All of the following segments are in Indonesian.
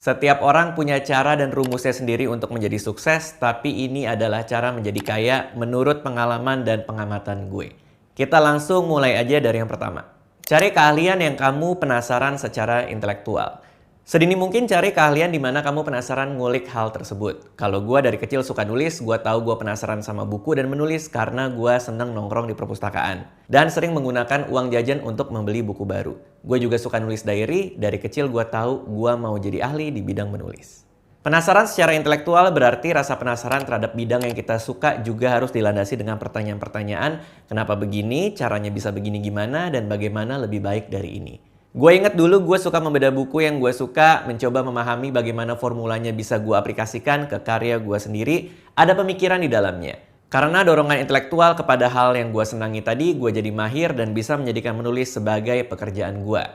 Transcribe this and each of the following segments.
Setiap orang punya cara dan rumusnya sendiri untuk menjadi sukses, tapi ini adalah cara menjadi kaya menurut pengalaman dan pengamatan gue. Kita langsung mulai aja dari yang pertama. Cari keahlian yang kamu penasaran secara intelektual. Sedini mungkin cari keahlian di mana kamu penasaran ngulik hal tersebut. Kalau gue dari kecil suka nulis, gue tahu gue penasaran sama buku dan menulis karena gue seneng nongkrong di perpustakaan. Dan sering menggunakan uang jajan untuk membeli buku baru. Gue juga suka nulis diary, dari kecil gue tahu gue mau jadi ahli di bidang menulis. Penasaran secara intelektual berarti rasa penasaran terhadap bidang yang kita suka juga harus dilandasi dengan pertanyaan-pertanyaan, kenapa begini, caranya bisa begini gimana, dan bagaimana lebih baik dari ini. Gue inget dulu gue suka membeda buku yang gue suka, mencoba memahami bagaimana formulanya bisa gue aplikasikan ke karya gue sendiri, ada pemikiran di dalamnya. Karena dorongan intelektual kepada hal yang gue senangi tadi, gue jadi mahir dan bisa menjadikan menulis sebagai pekerjaan gue.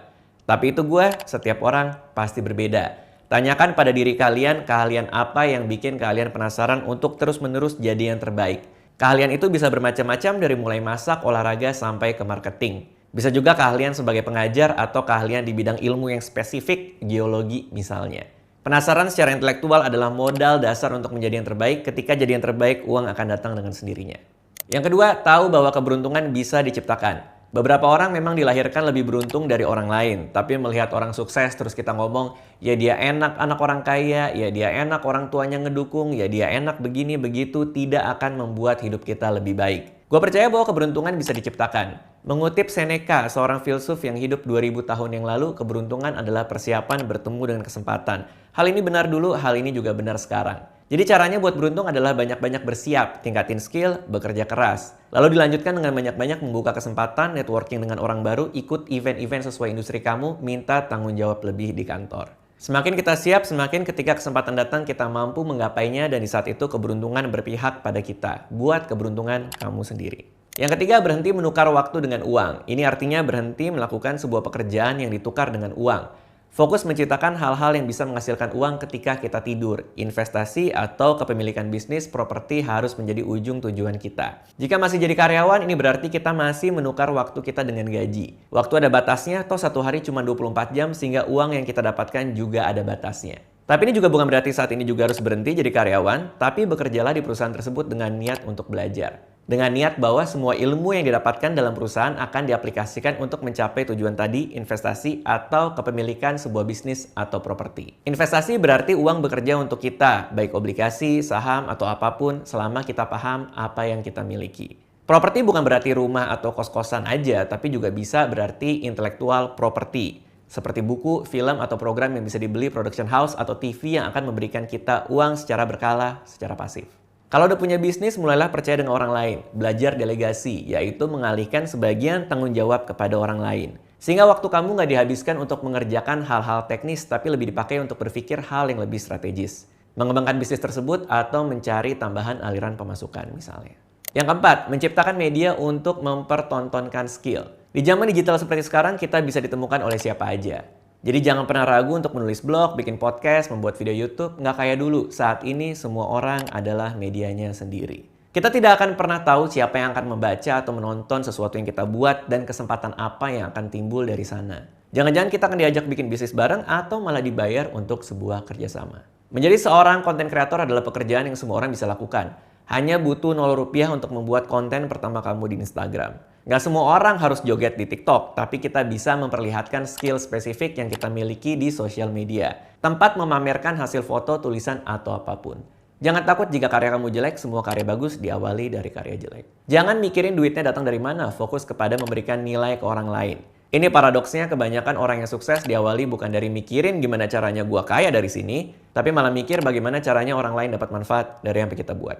Tapi itu gue, setiap orang pasti berbeda. Tanyakan pada diri kalian keahlian apa yang bikin kalian penasaran untuk terus-menerus jadi yang terbaik. Keahlian itu bisa bermacam-macam dari mulai masak, olahraga, sampai ke marketing. Bisa juga keahlian sebagai pengajar atau keahlian di bidang ilmu yang spesifik, geologi misalnya. Penasaran secara intelektual adalah modal dasar untuk menjadi yang terbaik. Ketika jadi yang terbaik, uang akan datang dengan sendirinya. Yang kedua, tahu bahwa keberuntungan bisa diciptakan. Beberapa orang memang dilahirkan lebih beruntung dari orang lain. Tapi melihat orang sukses terus kita ngomong, ya dia enak anak orang kaya, ya dia enak orang tuanya ngedukung, ya dia enak begini begitu, tidak akan membuat hidup kita lebih baik. Gue percaya bahwa keberuntungan bisa diciptakan. Mengutip Seneca, seorang filsuf yang hidup 2000 tahun yang lalu, keberuntungan adalah persiapan bertemu dengan kesempatan. Hal ini benar dulu, hal ini juga benar sekarang. Jadi caranya buat beruntung adalah banyak-banyak bersiap, tingkatin skill, bekerja keras. Lalu dilanjutkan dengan banyak-banyak membuka kesempatan, networking dengan orang baru, ikut event-event sesuai industri kamu, minta tanggung jawab lebih di kantor. Semakin kita siap, semakin ketika kesempatan datang kita mampu menggapainya dan di saat itu keberuntungan berpihak pada kita. Buat keberuntungan kamu sendiri. Yang ketiga, berhenti menukar waktu dengan uang. Ini artinya berhenti melakukan sebuah pekerjaan yang ditukar dengan uang. Fokus menciptakan hal-hal yang bisa menghasilkan uang ketika kita tidur. Investasi atau kepemilikan bisnis properti harus menjadi ujung tujuan kita. Jika masih jadi karyawan, ini berarti kita masih menukar waktu kita dengan gaji. Waktu ada batasnya, toh satu hari cuma 24 jam sehingga uang yang kita dapatkan juga ada batasnya. Tapi ini juga bukan berarti saat ini juga harus berhenti jadi karyawan, tapi bekerjalah di perusahaan tersebut dengan niat untuk belajar. Dengan niat bahwa semua ilmu yang didapatkan dalam perusahaan akan diaplikasikan untuk mencapai tujuan tadi, investasi atau kepemilikan sebuah bisnis atau properti. Investasi berarti uang bekerja untuk kita, baik obligasi, saham, atau apapun selama kita paham apa yang kita miliki. Properti bukan berarti rumah atau kos-kosan aja, tapi juga bisa berarti intellectual property. Seperti buku, film, atau program yang bisa dibeli production house atau TV yang akan memberikan kita uang secara berkala, secara pasif. Kalau udah punya bisnis, mulailah percaya dengan orang lain. Belajar delegasi, yaitu mengalihkan sebagian tanggung jawab kepada orang lain. Sehingga waktu kamu nggak dihabiskan untuk mengerjakan hal-hal teknis, tapi lebih dipakai untuk berpikir hal yang lebih strategis. Mengembangkan bisnis tersebut atau mencari tambahan aliran pemasukan misalnya. Yang keempat, menciptakan media untuk mempertontonkan skill. Di zaman digital seperti sekarang, kita bisa ditemukan oleh siapa aja. Jadi jangan pernah ragu untuk menulis blog, bikin podcast, membuat video YouTube. Nggak kayak dulu, saat ini semua orang adalah medianya sendiri. Kita tidak akan pernah tahu siapa yang akan membaca atau menonton sesuatu yang kita buat dan kesempatan apa yang akan timbul dari sana. Jangan-jangan kita akan diajak bikin bisnis bareng atau malah dibayar untuk sebuah kerjasama. Menjadi seorang konten kreator adalah pekerjaan yang semua orang bisa lakukan. Hanya butuh 0 rupiah untuk membuat konten pertama kamu di Instagram. Nggak semua orang harus joget di TikTok, tapi kita bisa memperlihatkan skill spesifik yang kita miliki di sosial media. Tempat memamerkan hasil foto, tulisan, atau apapun. Jangan takut jika karya kamu jelek, semua karya bagus diawali dari karya jelek. Jangan mikirin duitnya datang dari mana, fokus kepada memberikan nilai ke orang lain. Ini paradoksnya kebanyakan orang yang sukses diawali bukan dari mikirin gimana caranya gua kaya dari sini, tapi malah mikir bagaimana caranya orang lain dapat manfaat dari yang kita buat.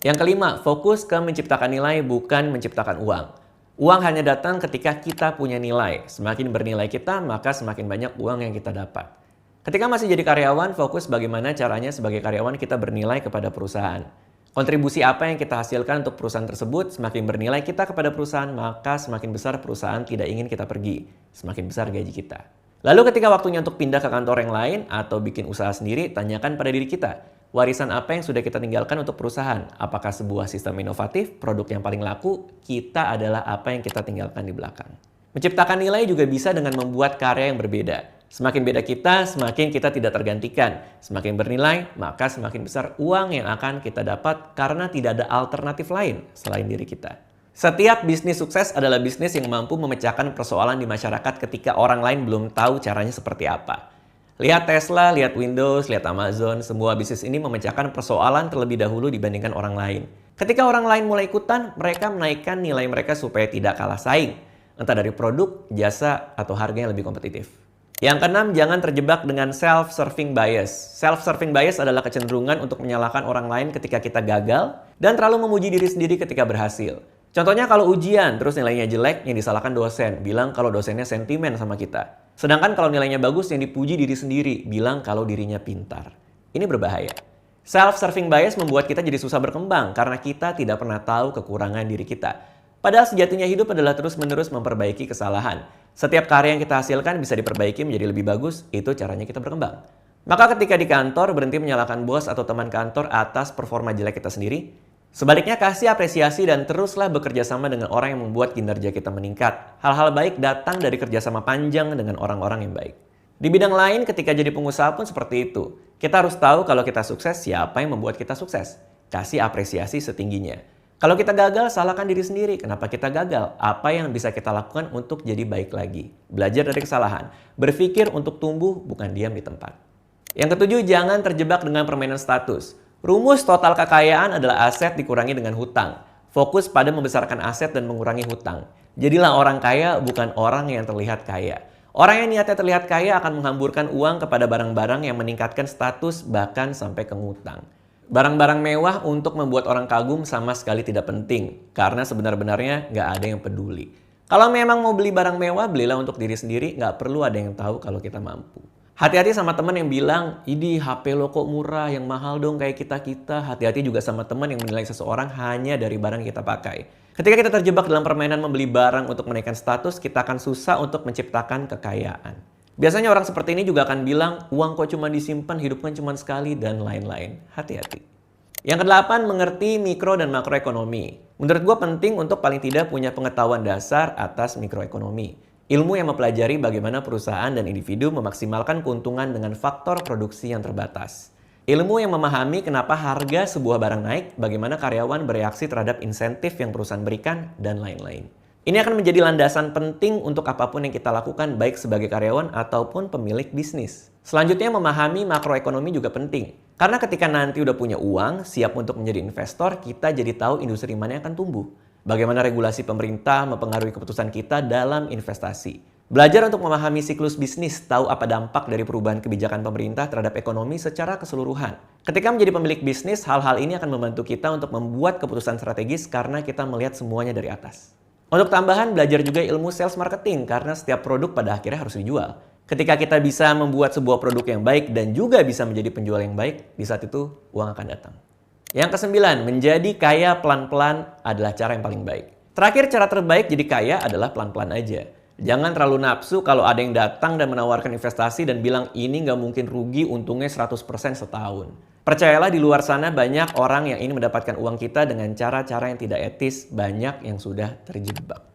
Yang kelima, fokus ke menciptakan nilai bukan menciptakan uang. Uang hanya datang ketika kita punya nilai. Semakin bernilai kita, maka semakin banyak uang yang kita dapat. Ketika masih jadi karyawan, fokus bagaimana caranya sebagai karyawan kita bernilai kepada perusahaan. Kontribusi apa yang kita hasilkan untuk perusahaan tersebut, semakin bernilai kita kepada perusahaan, maka semakin besar perusahaan tidak ingin kita pergi. Semakin besar gaji kita. Lalu ketika waktunya untuk pindah ke kantor yang lain atau bikin usaha sendiri, tanyakan pada diri kita. Warisan apa yang sudah kita tinggalkan untuk perusahaan? Apakah sebuah sistem inovatif, produk yang paling laku? Kita adalah apa yang kita tinggalkan di belakang. Menciptakan nilai juga bisa dengan membuat karya yang berbeda. Semakin beda kita, semakin kita tidak tergantikan. Semakin bernilai, maka semakin besar uang yang akan kita dapat karena tidak ada alternatif lain selain diri kita. Setiap bisnis sukses adalah bisnis yang mampu memecahkan persoalan di masyarakat ketika orang lain belum tahu caranya seperti apa. Lihat Tesla, lihat Windows, lihat Amazon, semua bisnis ini memecahkan persoalan terlebih dahulu dibandingkan orang lain. Ketika orang lain mulai ikutan, mereka menaikkan nilai mereka supaya tidak kalah saing. Entah dari produk, jasa, atau harga yang lebih kompetitif. Yang keenam, jangan terjebak dengan self-serving bias. Self-serving bias adalah kecenderungan untuk menyalahkan orang lain ketika kita gagal dan terlalu memuji diri sendiri ketika berhasil. Contohnya kalau ujian, terus nilainya jelek, yang disalahkan dosen, bilang kalau dosennya sentimen sama kita. Sedangkan kalau nilainya bagus, yang dipuji diri sendiri, bilang kalau dirinya pintar. Ini berbahaya. Self-serving bias membuat kita jadi susah berkembang karena kita tidak pernah tahu kekurangan diri kita. Padahal sejatinya hidup adalah terus-menerus memperbaiki kesalahan. Setiap karya yang kita hasilkan bisa diperbaiki menjadi lebih bagus, itu caranya kita berkembang. Maka ketika di kantor, berhenti menyalahkan bos atau teman kantor atas performa jelek kita sendiri. Sebaliknya kasih apresiasi dan teruslah bekerja sama dengan orang yang membuat kinerja kita meningkat. Hal-hal baik datang dari kerjasama panjang dengan orang-orang yang baik. Di bidang lain ketika jadi pengusaha pun seperti itu. Kita harus tahu kalau kita sukses, siapa yang membuat kita sukses. Kasih apresiasi setingginya. Kalau kita gagal, salahkan diri sendiri. Kenapa kita gagal? Apa yang bisa kita lakukan untuk jadi baik lagi? Belajar dari kesalahan. Berpikir untuk tumbuh, bukan diam di tempat. Yang ketujuh, jangan terjebak dengan permainan status. Rumus total kekayaan adalah aset dikurangi dengan hutang. Fokus pada membesarkan aset dan mengurangi hutang. Jadilah orang kaya, bukan orang yang terlihat kaya. Orang yang niatnya terlihat kaya akan menghamburkan uang kepada barang-barang yang meningkatkan status bahkan sampai ke ngutang. Barang-barang mewah untuk membuat orang kagum sama sekali tidak penting. Karena sebenar-benarnya nggak ada yang peduli. Kalau memang mau beli barang mewah, belilah untuk diri sendiri. Nggak perlu ada yang tahu kalau kita mampu. Hati-hati sama teman yang bilang, "Idi, HP lo kok murah, yang mahal dong kayak kita-kita." Hati-hati juga sama teman yang menilai seseorang hanya dari barang yang kita pakai. Ketika kita terjebak dalam permainan membeli barang untuk menaikkan status, kita akan susah untuk menciptakan kekayaan. Biasanya orang seperti ini juga akan bilang, uang kok cuma disimpan, hidup kan cuma sekali, dan lain-lain. Hati-hati. Yang kedelapan, mengerti mikro dan makroekonomi. Menurut gue penting untuk paling tidak punya pengetahuan dasar atas mikroekonomi. Ilmu yang mempelajari bagaimana perusahaan dan individu memaksimalkan keuntungan dengan faktor produksi yang terbatas. Ilmu yang memahami kenapa harga sebuah barang naik, bagaimana karyawan bereaksi terhadap insentif yang perusahaan berikan, dan lain-lain. Ini akan menjadi landasan penting untuk apapun yang kita lakukan baik sebagai karyawan ataupun pemilik bisnis. Selanjutnya memahami makroekonomi juga penting. Karena ketika nanti udah punya uang, siap untuk menjadi investor, kita jadi tahu industri mana yang akan tumbuh. Bagaimana regulasi pemerintah mempengaruhi keputusan kita dalam investasi. Belajar untuk memahami siklus bisnis, tahu apa dampak dari perubahan kebijakan pemerintah terhadap ekonomi secara keseluruhan. Ketika menjadi pemilik bisnis, hal-hal ini akan membantu kita untuk membuat keputusan strategis karena kita melihat semuanya dari atas. Untuk tambahan, belajar juga ilmu sales marketing karena setiap produk pada akhirnya harus dijual. Ketika kita bisa membuat sebuah produk yang baik dan juga bisa menjadi penjual yang baik, di saat itu uang akan datang. Yang kesembilan, menjadi kaya pelan-pelan adalah cara yang paling baik. Terakhir, cara terbaik jadi kaya adalah pelan-pelan aja. Jangan terlalu nafsu kalau ada yang datang dan menawarkan investasi dan bilang ini nggak mungkin rugi, untungnya 100% setahun. Percayalah di luar sana banyak orang yang ingin mendapatkan uang kita dengan cara-cara yang tidak etis, banyak yang sudah terjebak.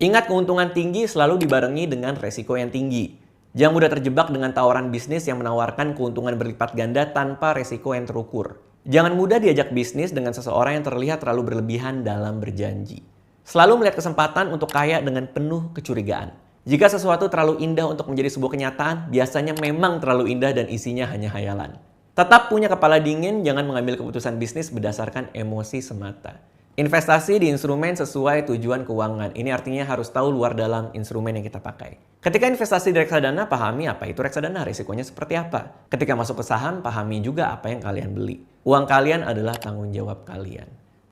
Ingat, keuntungan tinggi selalu dibarengi dengan resiko yang tinggi. Jangan mudah terjebak dengan tawaran bisnis yang menawarkan keuntungan berlipat ganda tanpa resiko yang terukur. Jangan mudah diajak bisnis dengan seseorang yang terlihat terlalu berlebihan dalam berjanji. Selalu melihat kesempatan untuk kaya dengan penuh kecurigaan. Jika sesuatu terlalu indah untuk menjadi sebuah kenyataan, biasanya memang terlalu indah dan isinya hanya hayalan. Tetap punya kepala dingin, jangan mengambil keputusan bisnis berdasarkan emosi semata. Investasi di instrumen sesuai tujuan keuangan. Ini artinya harus tahu luar dalam instrumen yang kita pakai. Ketika investasi di reksadana, pahami apa itu reksadana, risikonya seperti apa. Ketika masuk ke saham, pahami juga apa yang kalian beli. Uang kalian adalah tanggung jawab kalian.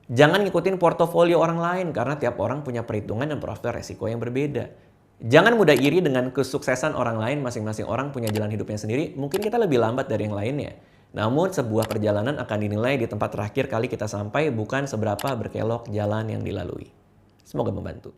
Jangan ngikutin portofolio orang lain karena tiap orang punya perhitungan dan profil resiko yang berbeda. Jangan mudah iri dengan kesuksesan orang lain, masing-masing orang punya jalan hidupnya sendiri. Mungkin kita lebih lambat dari yang lainnya. Namun sebuah perjalanan akan dinilai di tempat terakhir kali kita sampai, bukan seberapa berkelok jalan yang dilalui. Semoga membantu.